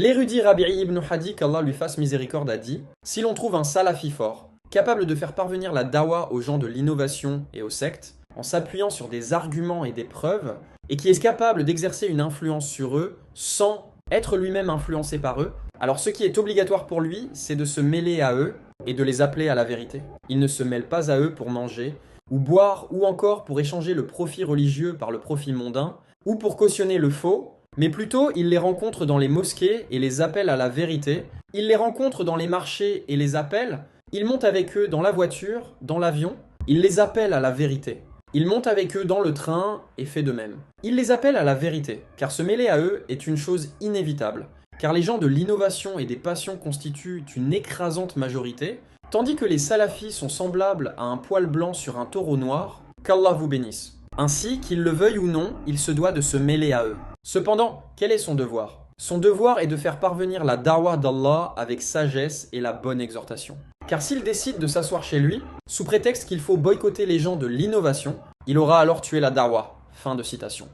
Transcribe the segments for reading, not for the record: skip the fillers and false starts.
L'érudit Rabi'i ibn Hadi, qu'Allah lui fasse miséricorde, a dit: si l'on trouve un salafi fort, capable de faire parvenir la dawa aux gens de l'innovation et aux sectes, en s'appuyant sur des arguments et des preuves, et qui est capable d'exercer une influence sur eux sans être lui-même influencé par eux, alors ce qui est obligatoire pour lui, c'est de se mêler à eux et de les appeler à la vérité. Il ne se mêle pas à eux pour manger, ou boire, ou encore pour échanger le profit religieux par le profit mondain, ou pour cautionner le faux, mais plutôt il les rencontre dans les mosquées et les appelle à la vérité, il les rencontre dans les marchés et les appelle, il monte avec eux dans la voiture, dans l'avion, il les appelle à la vérité. Il monte avec eux dans le train et fait de même. Il les appelle à la vérité, car se mêler à eux est une chose inévitable, car les gens de l'innovation et des passions constituent une écrasante majorité, tandis que les salafis sont semblables à un poil blanc sur un taureau noir, qu'Allah vous bénisse. Ainsi, qu'il le veuille ou non, il se doit de se mêler à eux. Cependant, quel est son devoir? Son devoir est de faire parvenir la da'wah d'Allah avec sagesse et la bonne exhortation. Car s'il décide de s'asseoir chez lui, sous prétexte qu'il faut boycotter les gens de l'innovation, il aura alors tué la da'wah. Fin de citation.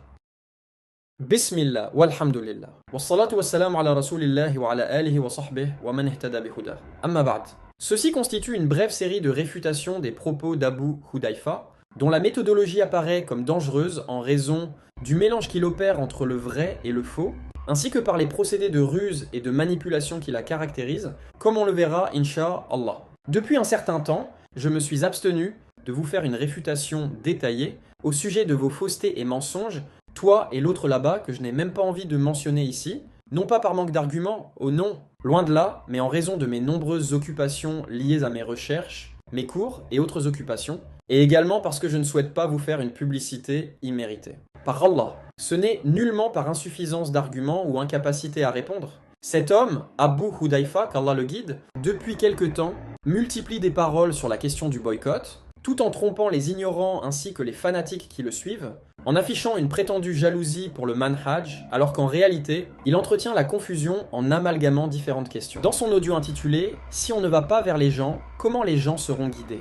Bismillah, walhamdulillah, wassalatu wassalamu ala rasulillahi wa ala alihi wa sahbihi wa man ihtada bihudah. Amma ba'd. Ceci constitue une brève série de réfutations des propos d'Abu Hudayfa, dont la méthodologie apparaît comme dangereuse en raison du mélange qu'il opère entre le vrai et le faux, ainsi que par les procédés de ruse et de manipulation qui la caractérisent, comme on le verra, incha'Allah. Depuis un certain temps, je me suis abstenu de vous faire une réfutation détaillée au sujet de vos faussetés et mensonges, toi et l'autre là-bas que je n'ai même pas envie de mentionner ici, non pas par manque d'arguments, oh non, loin de là, mais en raison de mes nombreuses occupations liées à mes recherches, mes cours et autres occupations, et également parce que je ne souhaite pas vous faire une publicité imméritée. Par Allah, ce n'est nullement par insuffisance d'arguments ou incapacité à répondre. Cet homme, Abu Hudayfa, qu'Allah le guide, depuis quelque temps, multiplie des paroles sur la question du boycott, tout en trompant les ignorants ainsi que les fanatiques qui le suivent, en affichant une prétendue jalousie pour le manhaj, alors qu'en réalité, il entretient la confusion en amalgamant différentes questions. Dans son audio intitulé « Si on ne va pas vers les gens, comment les gens seront guidés ?»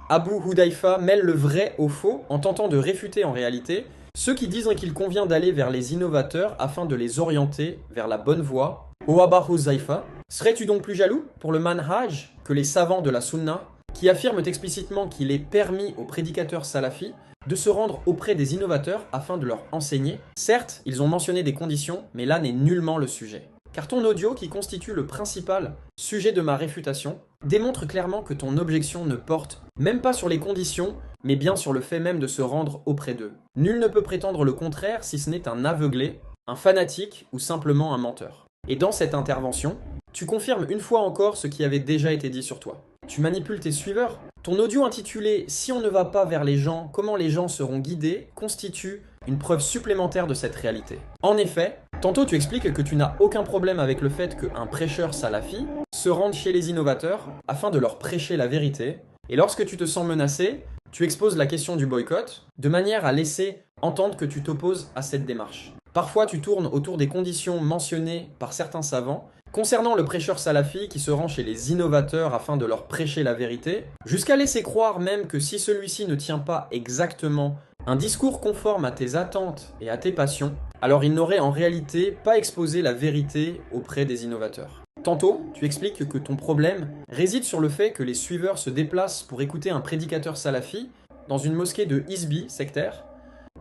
Abu Hudayfa mêle le vrai au faux en tentant de réfuter en réalité ceux qui disent qu'il convient d'aller vers les innovateurs afin de les orienter vers la bonne voie. Ô Abu Hudayfa, serais-tu donc plus jaloux pour le manhaj que les savants de la sunna qui affirment explicitement qu'il est permis aux prédicateurs salafis de se rendre auprès des innovateurs afin de leur enseigner? Certes, ils ont mentionné des conditions, mais là n'est nullement le sujet. Car ton audio, qui constitue le principal sujet de ma réfutation, démontre clairement que ton objection ne porte même pas sur les conditions, mais bien sur le fait même de se rendre auprès d'eux. Nul ne peut prétendre le contraire si ce n'est un aveuglé, un fanatique ou simplement un menteur. Et dans cette intervention, tu confirmes une fois encore ce qui avait déjà été dit sur toi. Tu manipules tes suiveurs. Ton audio intitulé « Si on ne va pas vers les gens, comment les gens seront guidés » constitue une preuve supplémentaire de cette réalité. En effet, tantôt tu expliques que tu n'as aucun problème avec le fait qu'un prêcheur salafi se rende chez les innovateurs afin de leur prêcher la vérité, et lorsque tu te sens menacé, tu exposes la question du boycott, de manière à laisser entendre que tu t'opposes à cette démarche. Parfois tu tournes autour des conditions mentionnées par certains savants, concernant le prêcheur salafi qui se rend chez les innovateurs afin de leur prêcher la vérité, jusqu'à laisser croire même que si celui-ci ne tient pas exactement un discours conforme à tes attentes et à tes passions, alors il n'aurait en réalité pas exposé la vérité auprès des innovateurs. Tantôt, tu expliques que ton problème réside sur le fait que les suiveurs se déplacent pour écouter un prédicateur salafi dans une mosquée de Hizbi, sectaire.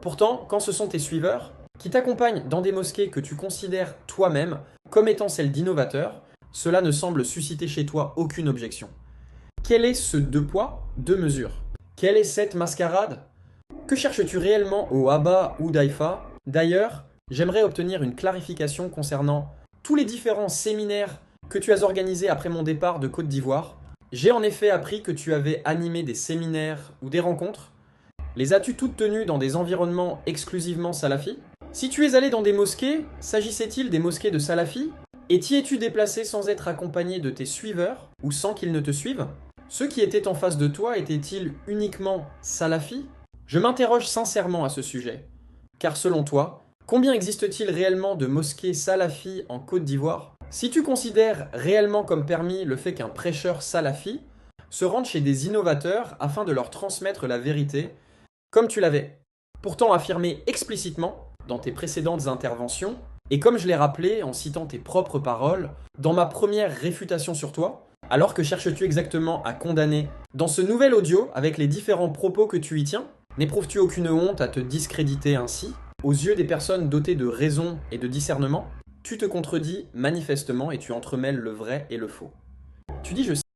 Pourtant, quand ce sont tes suiveurs qui t'accompagnent dans des mosquées que tu considères toi-même comme étant celles d'innovateurs, cela ne semble susciter chez toi aucune objection. Quel est ce deux poids, deux mesures? Quelle est cette mascarade? Que cherches-tu réellement au Abu Hudayfa? D'ailleurs, j'aimerais obtenir une clarification concernant tous les différents séminaires que tu as organisés après mon départ de Côte d'Ivoire. J'ai en effet appris que tu avais animé des séminaires ou des rencontres. Les as-tu toutes tenues dans des environnements exclusivement salafis? Si tu es allé dans des mosquées, s'agissait-il des mosquées de salafis? Et t'y es-tu déplacé sans être accompagné de tes suiveurs ou sans qu'ils ne te suivent? Ceux qui étaient en face de toi étaient-ils uniquement salafis? Je m'interroge sincèrement à ce sujet. Car selon toi, combien existe-t-il réellement de mosquées salafis en Côte d'Ivoire? Si tu considères réellement comme permis le fait qu'un prêcheur salafi se rende chez des innovateurs afin de leur transmettre la vérité, comme tu l'avais pourtant affirmé explicitement dans tes précédentes interventions, Et comme je l'ai rappelé en citant tes propres paroles, dans ma première réfutation sur toi, alors que cherches-tu exactement à condamner? Dans ce nouvel audio, avec les différents propos que tu y tiens, n'éprouves-tu aucune honte à te discréditer ainsi? Aux yeux des personnes dotées de raison et de discernement, tu te contredis manifestement et tu entremêles le vrai et le faux. Tu dis, je